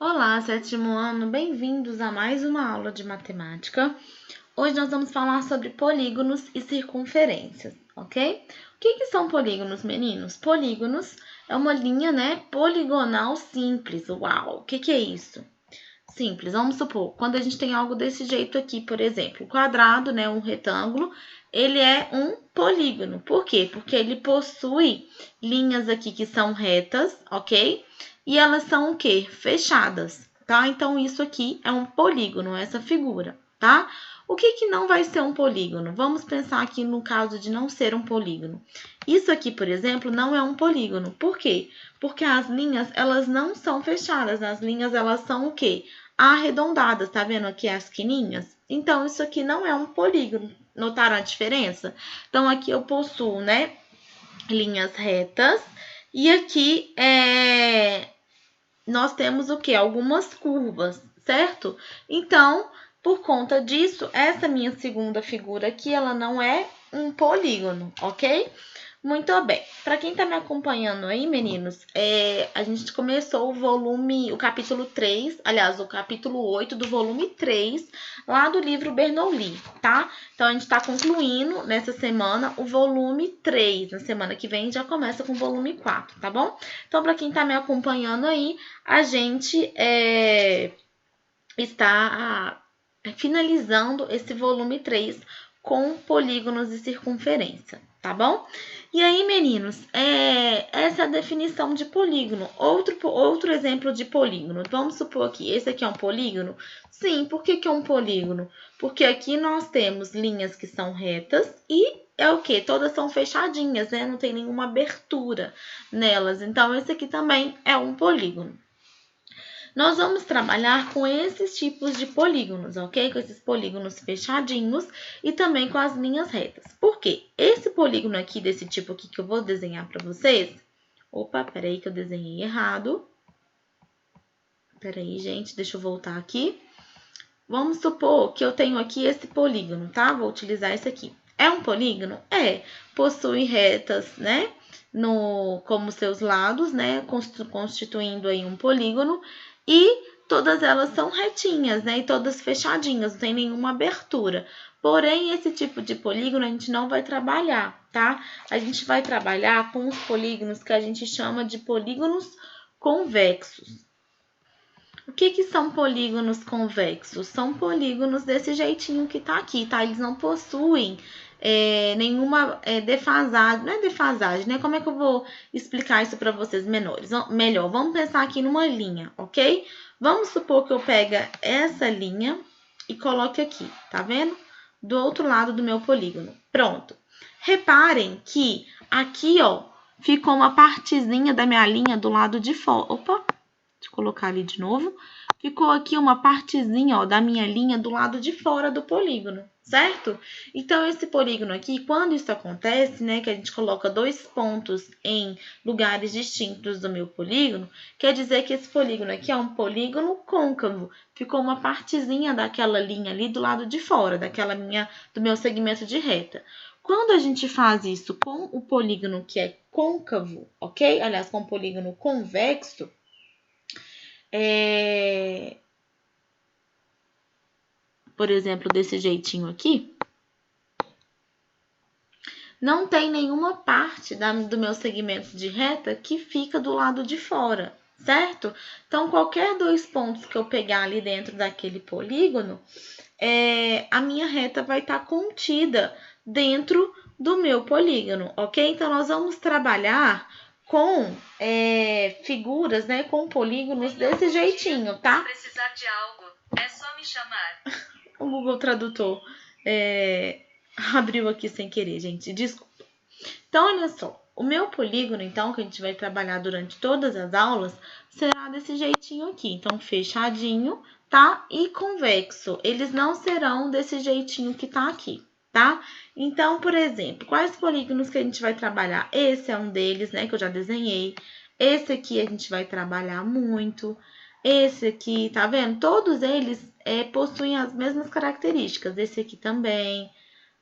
Olá, sétimo ano, bem-vindos a mais uma aula de matemática. Hoje nós vamos falar sobre polígonos e circunferências, ok? O que são polígonos, meninos? Polígonos é uma linha, poligonal simples. Uau! O que é isso? Simples, vamos supor, quando a gente tem algo desse jeito aqui, por exemplo, um quadrado, um retângulo, ele é um polígono. Por quê? Porque ele possui linhas aqui que são retas, ok? E elas são o quê? Fechadas, tá? Então, isso aqui é um polígono, essa figura, tá? O que não vai ser um polígono? Vamos pensar aqui no caso de não ser um polígono. Isso aqui, por exemplo, não é um polígono. Por quê? Porque as linhas, elas não são fechadas. As linhas, elas são o quê? Arredondadas, tá vendo aqui as quininhas? Então, isso aqui não é um polígono. Notaram a diferença? Então, aqui eu possuo, linhas retas. E aqui, nós temos o quê? Algumas curvas, certo? Então, por conta disso, essa minha segunda figura aqui, ela não é um polígono, ok? Muito bem. Para quem está me acompanhando aí, meninos, a gente começou o capítulo 3, aliás, o capítulo 8 do volume 3, lá do livro Bernoulli, tá? Então, a gente está concluindo nessa semana o volume 3. Na semana que vem já começa com o volume 4, tá bom? Então, para quem está me acompanhando aí, a gente está finalizando esse volume 3 com polígonos e circunferência, tá bom? E aí, meninos, essa é a definição de polígono. Outro exemplo de polígono. Vamos supor que esse aqui é um polígono? Sim, por que é um polígono? Porque aqui nós temos linhas que são retas e é o quê? Todas são fechadinhas, né? Não tem nenhuma abertura nelas. Então, esse aqui também é um polígono. Nós vamos trabalhar com esses tipos de polígonos, ok? Com esses polígonos fechadinhos e também com as linhas retas. Por quê? Esse polígono aqui, desse tipo aqui que eu vou desenhar para vocês... Opa, peraí que eu desenhei errado. Peraí, gente, deixa eu voltar aqui. Vamos supor que eu tenho aqui esse polígono, tá? Vou utilizar esse aqui. É um polígono? É. Possui retas, como seus lados, constituindo aí um polígono. E todas elas são retinhas, e todas fechadinhas, não tem nenhuma abertura. Porém, esse tipo de polígono a gente não vai trabalhar, tá? A gente vai trabalhar com os polígonos que a gente chama de polígonos convexos. O que são polígonos convexos? São polígonos desse jeitinho que tá aqui, tá? Eles não possuem nenhuma defasagem. Não é defasagem, né? Como é que eu vou explicar isso para vocês melhor? Vamos pensar aqui numa linha, ok? Vamos supor que eu pega essa linha e coloque aqui, tá vendo? Do outro lado do meu polígono. Pronto. Reparem que aqui, ó, ficou uma partezinha da minha linha do lado de fora. Opa! Deixa eu colocar ali de novo. Ficou aqui uma partezinha, ó, da minha linha do lado de fora do polígono, certo? Então, esse polígono aqui, quando isso acontece, que a gente coloca dois pontos em lugares distintos do meu polígono, quer dizer que esse polígono aqui é um polígono côncavo. Ficou uma partezinha daquela linha ali do lado de fora, do meu segmento de reta. Quando a gente faz isso com o polígono que é côncavo, ok? Aliás, com o polígono convexo, por exemplo, desse jeitinho aqui, não tem nenhuma parte do meu segmento de reta que fica do lado de fora, certo? Então, qualquer dois pontos que eu pegar ali dentro daquele polígono, a minha reta vai estar contida dentro do meu polígono, ok? Então, nós vamos trabalhar com figuras, com polígonos desse jeitinho, tá? Se precisar de algo, é só me chamar. O Google Tradutor abriu aqui sem querer, gente. Desculpa. Então, olha só. O meu polígono, então, que a gente vai trabalhar durante todas as aulas, será desse jeitinho aqui. Então, fechadinho, tá? E convexo. Eles não serão desse jeitinho que tá aqui, tá? Então, por exemplo, quais polígonos que a gente vai trabalhar? Esse é um deles, que eu já desenhei. Esse aqui a gente vai trabalhar muito. Esse aqui, tá vendo? Todos eles possuem as mesmas características. Esse aqui também.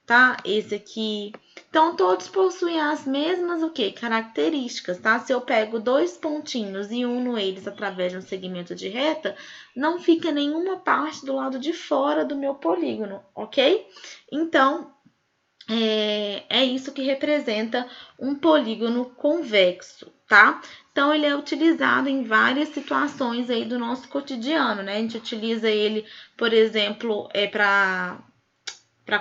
tá? Esse aqui. Então, todos possuem as mesmas, o quê? Características, tá? Se eu pego dois pontinhos e uno eles através de um segmento de reta, não fica nenhuma parte do lado de fora do meu polígono, ok? Então, é isso que representa um polígono convexo, tá? Então, ele é utilizado em várias situações aí do nosso cotidiano, né? A gente utiliza ele, por exemplo, para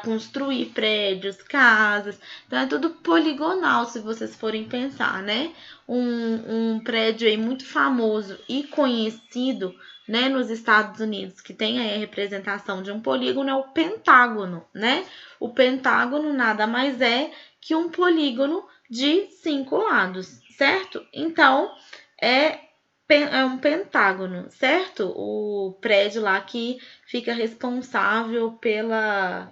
construir prédios, casas. Então, é tudo poligonal, se vocês forem pensar, né? Um prédio aí muito famoso e conhecido, né, nos Estados Unidos, que tem aí a representação de um polígono, é o Pentágono, né? O Pentágono nada mais é que um polígono de 5 lados, certo? Então, é um pentágono, certo? O prédio lá que fica responsável pela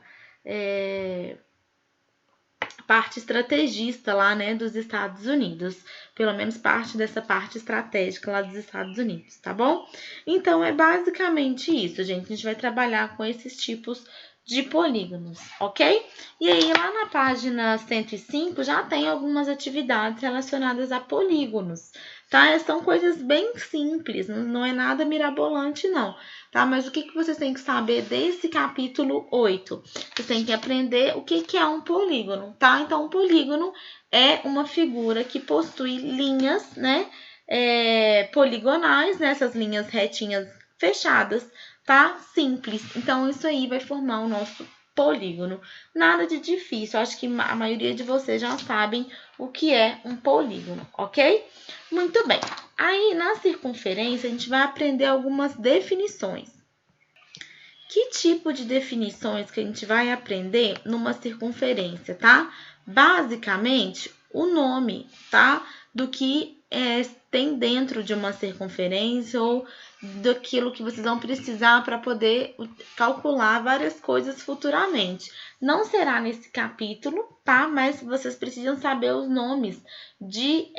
parte estrategista lá, né, dos Estados Unidos. Pelo menos parte dessa parte estratégica lá dos Estados Unidos, tá bom? Então, é basicamente isso, gente. A gente vai trabalhar com esses tipos de polígonos, ok? E aí, lá na página 105, já tem algumas atividades relacionadas a polígonos, tá? São coisas bem simples, não é nada mirabolante, não, tá? Mas o que vocês têm que saber desse capítulo 8? Vocês têm que aprender o que é um polígono, tá? Então, um polígono é uma figura que possui linhas, né? Poligonais, né? Essas linhas retinhas fechadas, tá? Simples. Então, isso aí vai formar o nosso polígono. Nada de difícil. Acho que a maioria de vocês já sabem o que é um polígono, ok? Muito bem. Aí, na circunferência, a gente vai aprender algumas definições. Que tipo de definições que a gente vai aprender numa circunferência, tá? Basicamente, o nome, tá? Do que tem dentro de uma circunferência ou daquilo que vocês vão precisar para poder calcular várias coisas futuramente. Não será nesse capítulo, tá? Mas vocês precisam saber os nomes de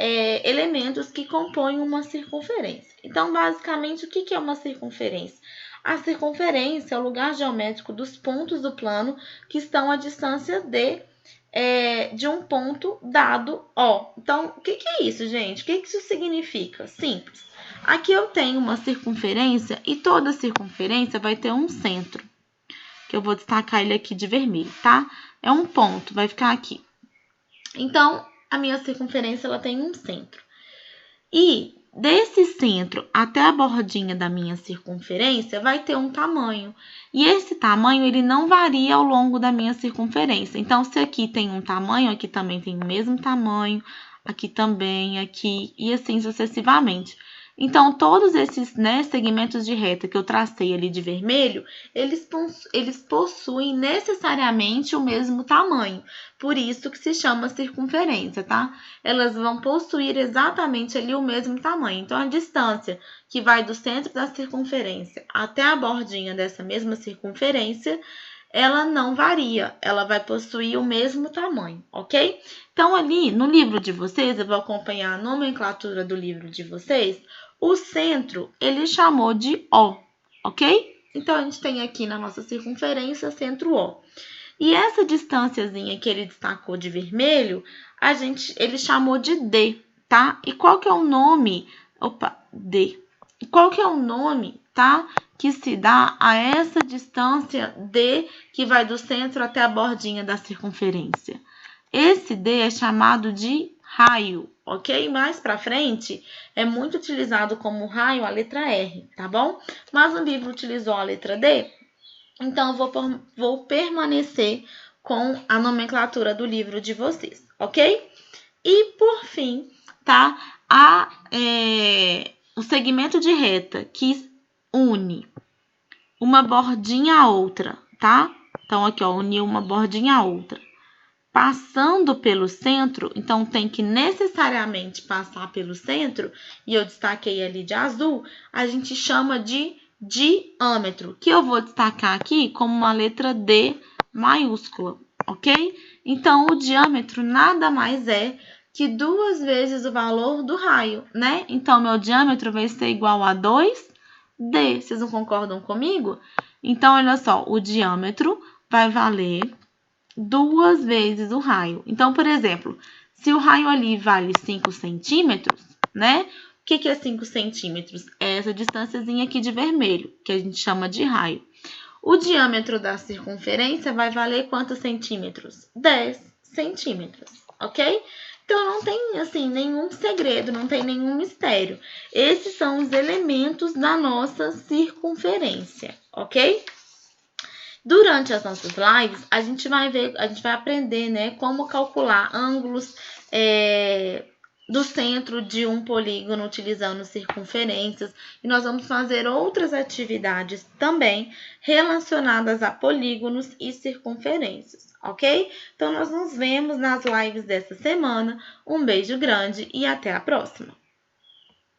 elementos que compõem uma circunferência. Então, basicamente, o que é uma circunferência? A circunferência é o lugar geométrico dos pontos do plano que estão à distância de um ponto dado O. Então, o que é isso, gente? O que isso significa? Simples. Aqui eu tenho uma circunferência e toda circunferência vai ter um centro, que eu vou destacar ele aqui de vermelho, tá? É um ponto, vai ficar aqui. Então, a minha circunferência ela tem um centro. E desse centro até a bordinha da minha circunferência vai ter um tamanho. E esse tamanho, ele não varia ao longo da minha circunferência. Então, se aqui tem um tamanho, aqui também tem o mesmo tamanho, aqui também, aqui, e assim sucessivamente. Então, todos esses, né, segmentos de reta que eu tracei ali de vermelho, eles possuem necessariamente o mesmo tamanho. Por isso que se chama circunferência, tá? Elas vão possuir exatamente ali o mesmo tamanho. Então, a distância que vai do centro da circunferência até a bordinha dessa mesma circunferência, ela não varia, ela vai possuir o mesmo tamanho, ok? Então, ali no livro de vocês, eu vou acompanhar a nomenclatura do livro de vocês, o centro ele chamou de O, ok? Então, a gente tem aqui na nossa circunferência centro O. E essa distânciazinha que ele destacou de vermelho, ele chamou de D, tá? E qual que é o nome? D. E qual que é o nome, tá? Que se dá a essa distância D que vai do centro até a bordinha da circunferência. Esse D é chamado de raio, ok? Mais pra frente, é muito utilizado como raio a letra R, tá bom? Mas o livro utilizou a letra D, então eu vou permanecer com a nomenclatura do livro de vocês, ok? E, por fim, tá? O segmento de reta que une uma bordinha a outra, tá? Então, aqui, ó, uniu uma bordinha a outra. Passando pelo centro, então tem que necessariamente passar pelo centro, e eu destaquei ali de azul, a gente chama de diâmetro, que eu vou destacar aqui como uma letra D maiúscula, ok? Então, o diâmetro nada mais é que 2 vezes o valor do raio, né? Então, meu diâmetro vai ser igual a 2D. Vocês não concordam comigo? Então, olha só, o diâmetro vai valer 2 vezes o raio. Então, por exemplo, se o raio ali vale 5 centímetros, né? O que é 5 centímetros? É essa distânciazinha aqui de vermelho, que a gente chama de raio. O diâmetro da circunferência vai valer quantos centímetros? 10 centímetros, ok? Então, não tem, assim, nenhum segredo, não tem nenhum mistério. Esses são os elementos da nossa circunferência, ok? Durante as nossas lives, a gente vai aprender, né, como calcular ângulos do centro de um polígono utilizando circunferências. E nós vamos fazer outras atividades também relacionadas a polígonos e circunferências, ok? Então, nós nos vemos nas lives dessa semana. Um beijo grande e até a próxima!